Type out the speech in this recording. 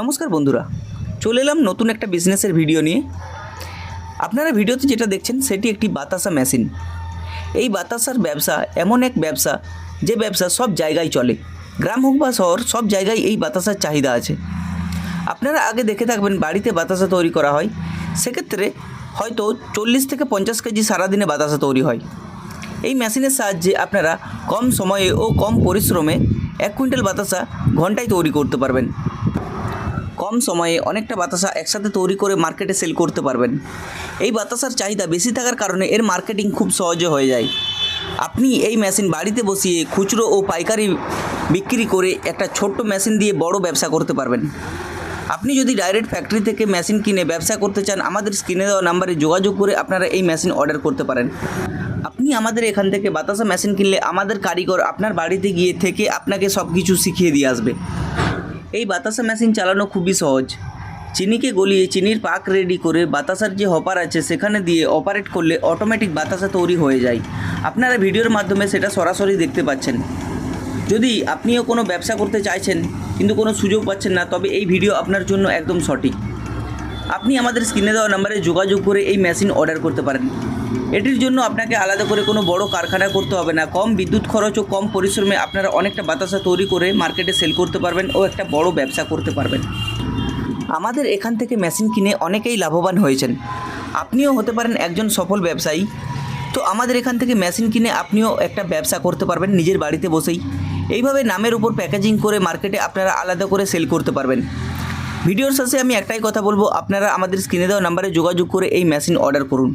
নমস্কার বন্ধুরা, চলে এলাম নতুন একটা বিজনেসের ভিডিও নিয়ে। আপনারা ভিডিওতে যেটা দেখছেন সেটি একটি বাতাসা মেশিন। এই বাতাসার ব্যবসা এমন এক ব্যবসা যে ব্যবসা সব জায়গায় চলে, গ্রাম হোক বা শহর, সব জায়গায় এই বাতাসার চাহিদা আছে। আপনারা আগে দেখে থাকবেন বাড়িতে বাতাসা তৈরি করা হয়, সেক্ষেত্রে হয়তো 40 থেকে 50 কেজি সারাদিনে বাতাসা তৈরি হয়। এই মেশিনের সাহায্যে আপনারা কম সময়ে ও কম পরিশ্রমে 1 কুইন্টাল বাতাসা ঘন্টায় তৈরি করতে পারবেন। কম সময়ে অনেকটা বাতাসা একসাথে তৈরি করে মার্কেটে সেল করতে পারবেন। এই বাতাসার চাহিদা বেশি থাকার কারণে এর মার্কেটিং খুব সহজে হয়ে যায়। আপনি এই মেশিন বাড়িতে বসিয়ে খুচরো ও পাইকারি বিক্রি করে একটা ছোট্ট মেশিন দিয়ে বড় ব্যবসা করতে পারবেন। আপনি যদি ডাইরেক্ট ফ্যাক্টরি থেকে মেশিন কিনে ব্যবসা করতে চান, আমাদের স্ক্রিনে দেওয়া নাম্বারে যোগাযোগ করে আপনারা এই মেশিন অর্ডার করতে পারেন। আপনি আমাদের এখান থেকে বাতাসা মেশিন কিনলে আমাদের কারিগর আপনার বাড়িতে গিয়ে থেকে আপনাকে সব কিছু শিখিয়ে দিয়ে আসবে। এই বাতাসা মেশিন চালানো খুবই সহজ। চিনিকে গলিয়ে চিনির পাক রেডি করে বাতাসার যে হপার আছে সেখানে দিয়ে অপারেট করলে অটোমেটিক বাতাসা তৈরি হয়ে যায়। আপনারা ভিডিওর মাধ্যমে সেটা সরাসরি দেখতে পাচ্ছেন। যদি আপনিও কোনো ব্যবসা করতে চাইছেন কিন্তু কোনো সুযোগ পাচ্ছেন না, তবে এই ভিডিও আপনার জন্য একদম সঠিক। আপনি আমাদের স্ক্রিনে দেওয়া নাম্বারে যোগাযোগ করে এই মেশিন অর্ডার করতে পারেন। এটির জন্য আপনাকে আলাদা করে কোনো বড় কারখানা করতে হবে না। কম বিদ্যুৎ খরচ ও কম পরিশ্রমে আপনারা অনেকটা বাতাসা তৈরি করে মার্কেটে সেল করতে পারবেন ও একটা বড় ব্যবসা করতে পারবেন। আমাদের এখান থেকে মেশিন কিনে অনেকেই লাভবান হয়েছেন। আপনিও হতে পারেন একজন সফল ব্যবসায়ী। তো আমাদের এখান থেকে মেশিন কিনে আপনিও একটা ব্যবসা করতে পারবেন নিজের বাড়িতে বসেই। এইভাবে নামের উপর প্যাকেজিং করে মার্কেটে আপনারা আলাদা করে সেল করতে পারবেন। ভিডিওর শেষে আমি একটাই কথা বলবো, আপনারা আমাদের স্ক্রিনে দেওয়া নাম্বারে যোগাযোগ করে এই মেশিন অর্ডার করুন।